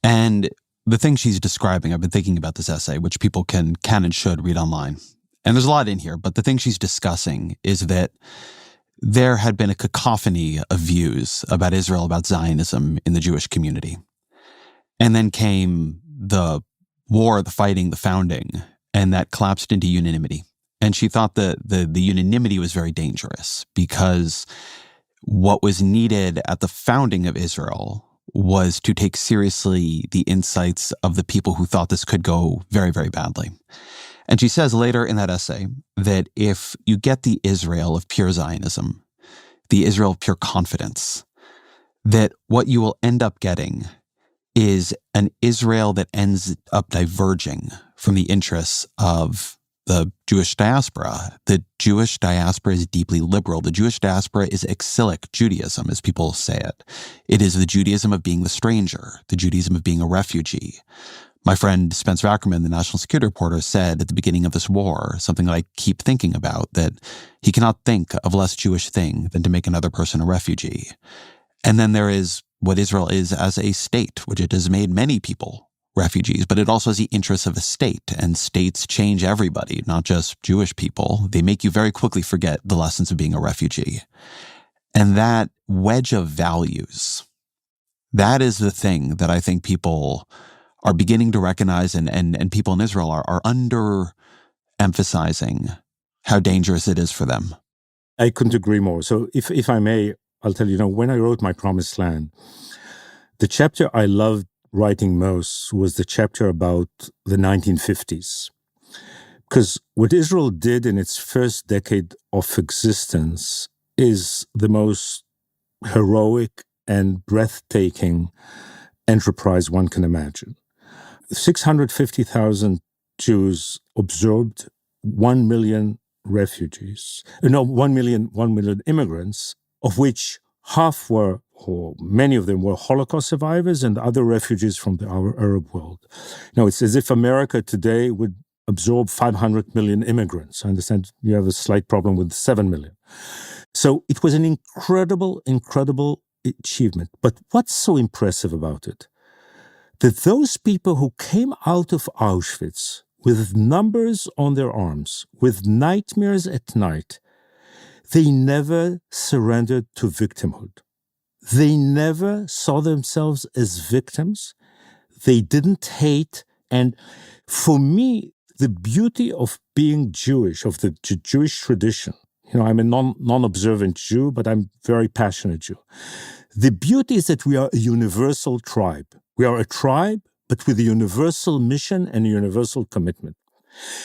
S1: And the thing she's describing, I've been thinking about this essay, which people can and should read online. And there's a lot in here, but the thing she's discussing is that there had been a cacophony of views about Israel, about Zionism in the Jewish community. And then came the war, the fighting, the founding, and that collapsed into unanimity. And she thought that the unanimity was very dangerous because what was needed at the founding of Israel was to take seriously the insights of the people who thought this could go very, very badly. And she says later in that essay that if you get the Israel of pure Zionism, the Israel of pure confidence, that what you will end up getting is an Israel that ends up diverging from the interests of the Jewish diaspora. The Jewish diaspora is deeply liberal. The Jewish diaspora is exilic Judaism, as people say it. It is the Judaism of being the stranger, the Judaism of being a refugee. My friend Spencer Ackerman, the national security reporter, said at the beginning of this war, something that I keep thinking about, that he cannot think of a less Jewish thing than to make another person a refugee. And then there is what Israel is as a state, which it has made many people refugees, but it also has the interests of a state, and states change everybody, not just Jewish people. They make you very quickly forget the lessons of being a refugee. And that wedge of values, that is the thing that I think people are beginning to recognize, and people in Israel are under-emphasizing how dangerous it is for them.
S5: I couldn't agree more. So if I may, I'll tell you, when I wrote My Promised Land, the chapter I loved writing most was the chapter about the 1950s. Because what Israel did in its first decade of existence is the most heroic and breathtaking enterprise one can imagine. 650,000 Jews absorbed 1 million refugees, 1 million immigrants, of which half were, or many of them were Holocaust survivors and other refugees from the Arab world. It's as if America today would absorb 500 million immigrants. I understand you have a slight problem with 7 million. So it was an incredible achievement. But what's so impressive about it? That those people who came out of Auschwitz with numbers on their arms, with nightmares at night, they never surrendered to victimhood. They never saw themselves as victims. They didn't hate. And for me, the beauty of being Jewish, of the Jewish tradition, I'm a non-observant Jew, but I'm a very passionate Jew. The beauty is that we are a universal tribe. We are a tribe, but with a universal mission and a universal commitment.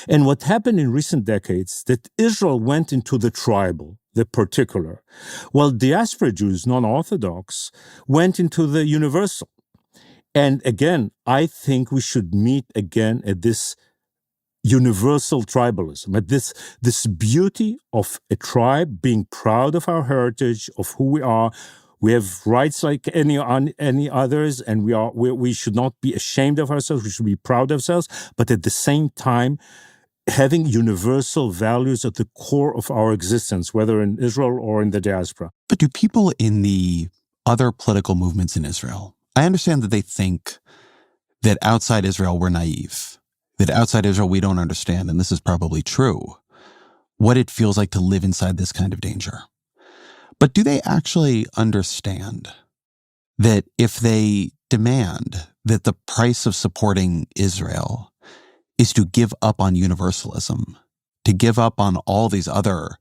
S5: And what happened in recent decades, that Israel went into the tribal, the particular, while diaspora Jews, non-Orthodox, went into the universal. And again, I think we should meet again at this universal tribalism, at this beauty of a tribe being proud of our heritage, of who we are. We have rights like any others, and we should not be ashamed of ourselves. We should be proud of ourselves, but at the same time, having universal values at the core of our existence, whether in Israel or in the diaspora.
S1: But do people in the other political movements in Israel, I understand that they think that outside Israel we're naive, that outside Israel we don't understand, and this is probably true, what it feels like to live inside this kind of danger. But do they actually understand that if they demand that the price of supporting Israel is to give up on universalism, to give up on all these other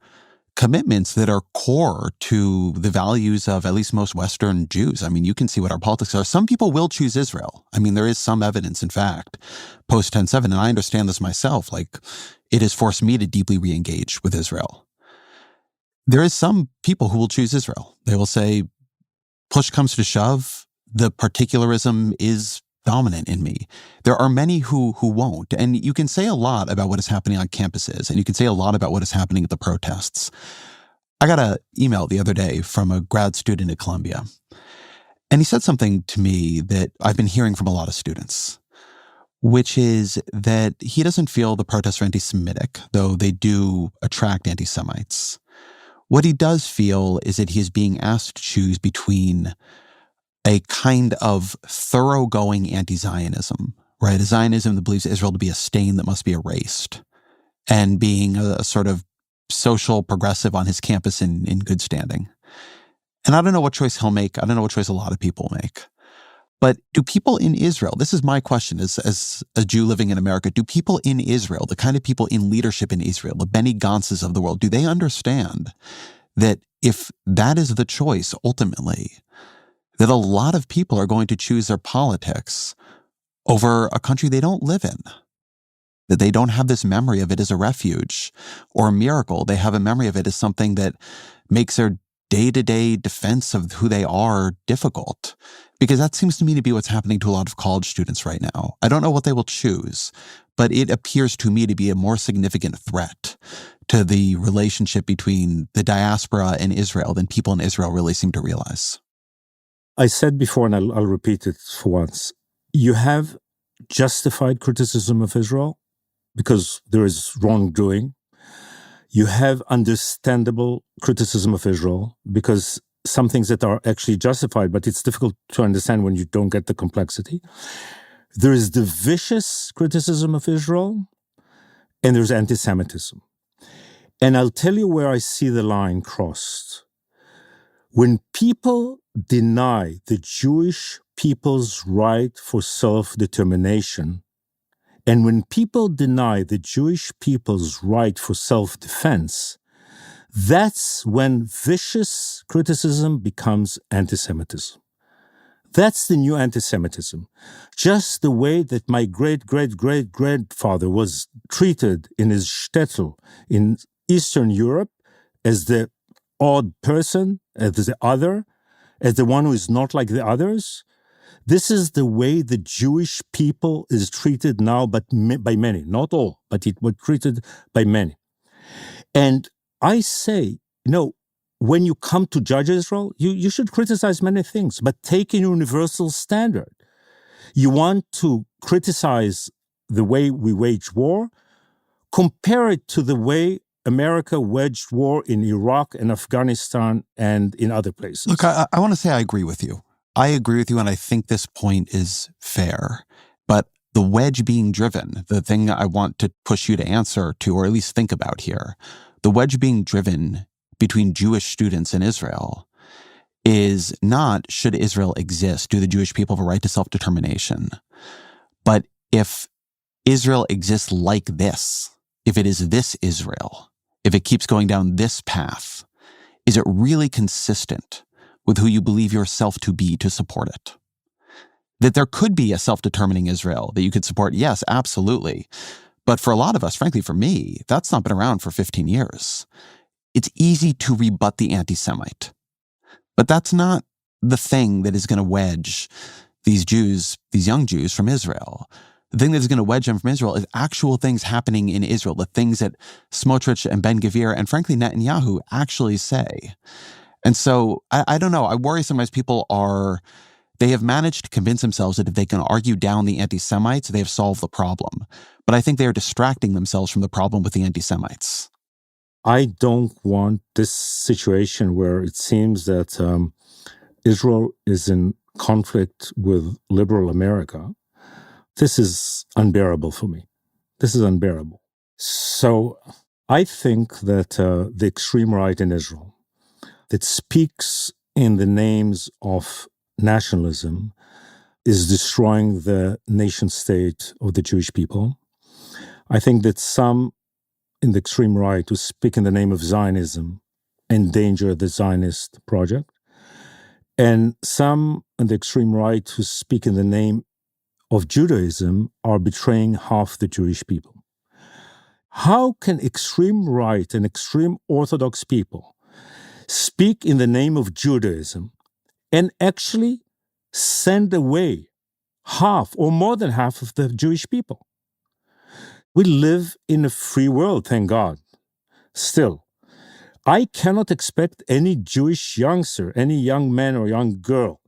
S1: commitments that are core to the values of at least most Western Jews? I mean, you can see what our politics are. Some people will choose Israel. I mean, there is some evidence, in fact, post 10/7, and I understand this myself. Like, it has forced me to deeply re-engage with Israel. There is some people who will choose Israel. They will say, push comes to shove, the particularism is dominant in me. There are many who won't. And you can say a lot about what is happening on campuses, and you can say a lot about what is happening at the protests. I got an email the other day from a grad student at Columbia, and he said something to me that I've been hearing from a lot of students, which is that he doesn't feel the protests are anti-Semitic, though they do attract anti-Semites. What he does feel is that he is being asked to choose between a kind of thoroughgoing anti-Zionism, right? A Zionism that believes Israel to be a stain that must be erased, and being a sort of social progressive on his campus in good standing. And I don't know what choice he'll make. I don't know what choice a lot of people make. But do people in Israel, this is my question as a Jew living in America, do people in Israel, the kind of people in leadership in Israel, the Benny Gantzes of the world, do they understand that if that is the choice ultimately, that a lot of people are going to choose their politics over a country they don't live in, that they don't have this memory of it as a refuge or a miracle. They have a memory of it as something that makes their day-to-day defense of who they are difficult. Because that seems to me to be what's happening to a lot of college students right now. I don't know what they will choose, but it appears to me to be a more significant threat to the relationship between the diaspora and Israel than people in Israel really seem to realize.
S5: I said before, and I'll repeat it for once, you have justified criticism of Israel because there is wrongdoing. You have understandable criticism of Israel because some things that are actually justified, but it's difficult to understand when you don't get the complexity. There is the vicious criticism of Israel, and there's anti-Semitism. And I'll tell you where I see the line crossed. When people deny the Jewish people's right for self-determination, and when people deny the Jewish people's right for self-defense, that's when vicious criticism becomes anti-Semitism. That's the new anti-Semitism. Just the way that my great-great-great-grandfather was treated in his shtetl in Eastern Europe as the odd person, as the other, as the one who is not like the others. This is the way the Jewish people is treated now, but by many, not all, but it was treated by many. And I say, when you come to judge Israel, you should criticize many things, but take a universal standard. You want to criticize the way we wage war, compare it to the way America waged war in Iraq and Afghanistan and in other places.
S1: Look, I want to say I agree with you. I agree with you, and I think this point is fair. But the wedge being driven, the thing I want to push you to answer to, or at least think about here, the wedge being driven between Jewish students in Israel is not, should Israel exist, do the Jewish people have a right to self-determination? But if Israel exists like this, if it is this Israel, if it keeps going down this path, is it really consistent with who you believe yourself to be to support it? That there could be a self-determining Israel that you could support, yes, absolutely. But for a lot of us, frankly, for me, that's not been around for 15 years. It's easy to rebut the anti-Semite. But that's not the thing that is going to wedge these Jews, these young Jews from Israel. The thing that is going to wedge them from Israel is actual things happening in Israel, the things that Smotrich and Ben-Gvir and frankly Netanyahu actually say. And so, I don't know, I worry sometimes people they have managed to convince themselves that if they can argue down the anti-Semites, they have solved the problem. But I think they are distracting themselves from the problem with the anti-Semites.
S5: I don't want this situation where it seems that Israel is in conflict with liberal America. This is unbearable for me. This is unbearable. So I think that the extreme right in Israel that speaks in the names of nationalism is destroying the nation state of the Jewish people. I think that some in the extreme right who speak in the name of Zionism endanger the Zionist project. And some in the extreme right who speak in the name of Judaism are betraying half the Jewish people. How can extreme right and extreme Orthodox people speak in the name of Judaism and actually send away half or more than half of the Jewish people? We live in a free world, thank God. Still, I cannot expect any Jewish youngster, any young man or young girl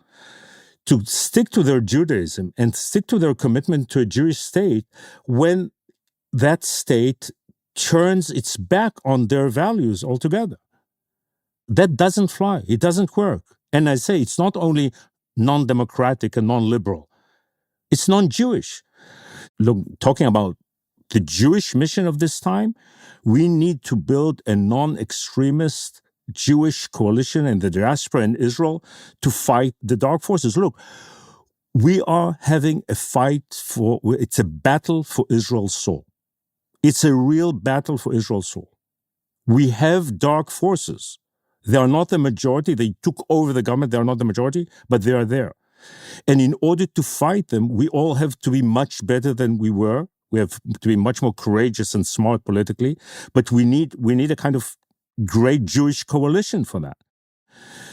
S5: to stick to their Judaism and stick to their commitment to a Jewish state when that state turns its back on their values altogether. That doesn't fly. It doesn't work. And I say it's not only non-democratic and non-liberal. It's non-Jewish. Look, talking about the Jewish mission of this time, we need to build a non-extremist Jewish coalition in the diaspora in Israel to fight the dark forces. Look, we are having a fight it's a battle for Israel's soul. It's a real battle for Israel's soul. We have dark forces They are not the majority. They took over the government. They are not the majority, but they are there. And in order to fight them, we all have to be much better than we were. We have to be much more courageous and smart politically. But we need a kind of great Jewish coalition for that.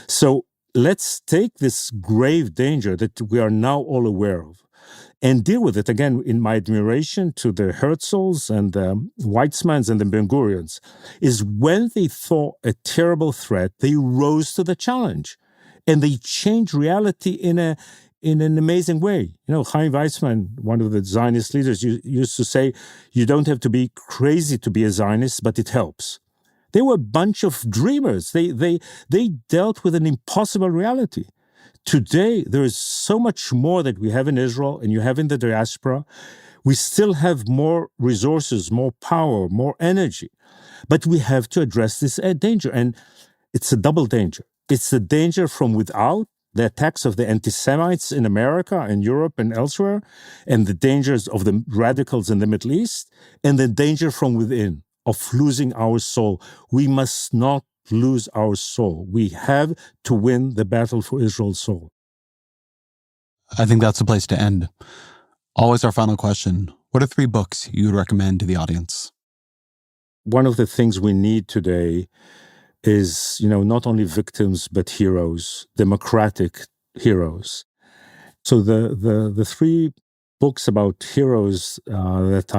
S5: So let's take this grave danger that we are now all aware of and deal with it. Again, in my admiration to the Herzls and the Weizmanns and the Ben-Gurions, is when they saw a terrible threat, they rose to the challenge. And they changed reality in an amazing way. Chaim Weizmann, one of the Zionist leaders, used to say, you don't have to be crazy to be a Zionist, but it helps. They were a bunch of dreamers. They dealt with an impossible reality. Today, there is so much more that we have in Israel and you have in the diaspora. We still have more resources, more power, more energy. But we have to address this danger. And it's a double danger. It's the danger from without, the attacks of the anti-Semites in America and Europe and elsewhere, and the dangers of the radicals in the Middle East, and the danger from within of losing our soul. We must not lose our soul. We have to win the battle for Israel's soul.
S1: I think that's the place to end. Always our final question. What are 3 books you would recommend to the audience?
S5: One of the things we need today is, not only victims, but heroes, democratic heroes. So the 3 books about heroes that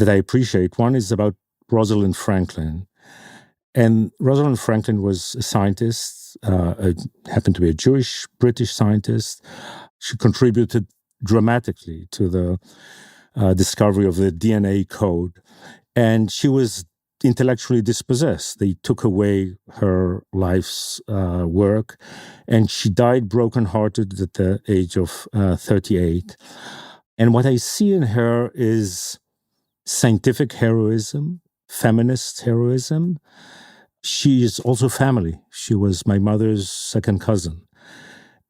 S5: I appreciate, one is about Rosalind Franklin. And Rosalind Franklin was a scientist, happened to be a Jewish British scientist. She contributed dramatically to the discovery of the DNA code. And she was intellectually dispossessed. They took away her life's work, and she died brokenhearted at the age of 38. And what I see in her is scientific heroism, feminist heroism. She is also family. She was my mother's second cousin.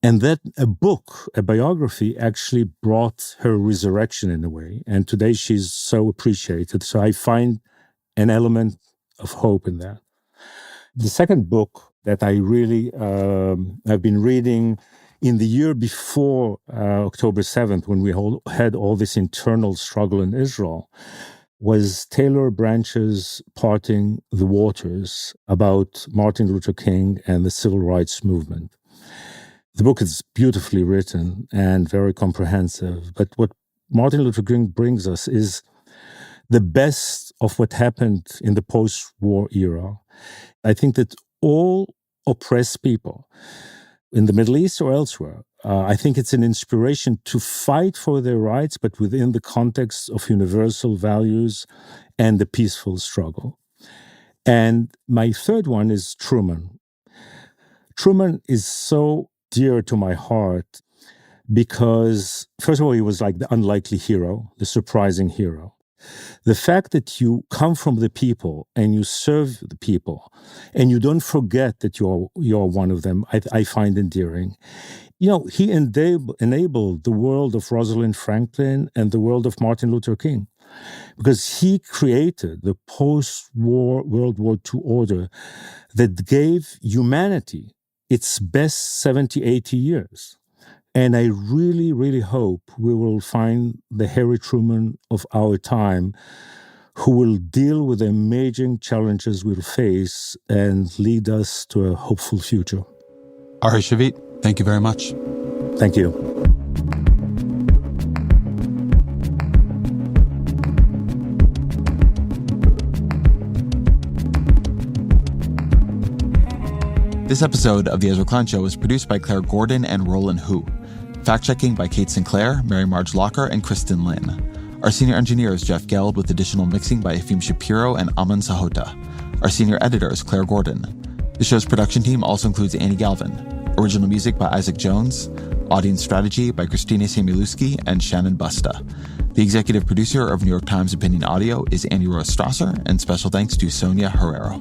S5: And that a book, a biography, actually brought her resurrection in a way. And today she's so appreciated. So I find an element of hope in that. The second book that I really have been reading in the year before October 7th, when we had all this internal struggle in Israel, was Taylor Branch's Parting the Waters about Martin Luther King and the civil rights movement. The book is beautifully written and very comprehensive, but what Martin Luther King brings us is the best of what happened in the post-war era. I think that all oppressed people in the Middle East or elsewhere, I think it's an inspiration to fight for their rights, but within the context of universal values and the peaceful struggle. And my third one is Truman. Truman is so dear to my heart because, first of all, he was like the unlikely hero, the surprising hero. The fact that you come from the people and you serve the people and you don't forget that you're one of them, I find endearing. He enabled the world of Rosalind Franklin and the world of Martin Luther King because he created the post-war World War II order that gave humanity its best 70, 80 years. And I really, really hope we will find the Harry Truman of our time who will deal with the amazing challenges we'll face and lead us to a hopeful future.
S1: Ari Shavit, thank you very much.
S5: Thank you.
S1: This episode of The Ezra Klein Show was produced by Claire Gordon and Roland Hu. Fact-checking by Kate Sinclair, Mary Marge Locker, and Kristen Lin. Our senior engineer is Jeff Geld with additional mixing by Efim Shapiro and Aman Sahota. Our senior editor is Claire Gordon. The show's production team also includes Annie Galvin. Original music by Isaac Jones. Audience strategy by Christina Samiluski and Shannon Busta. The executive producer of New York Times Opinion Audio is Andy Ross Strasser, and special thanks to Sonia Herrero.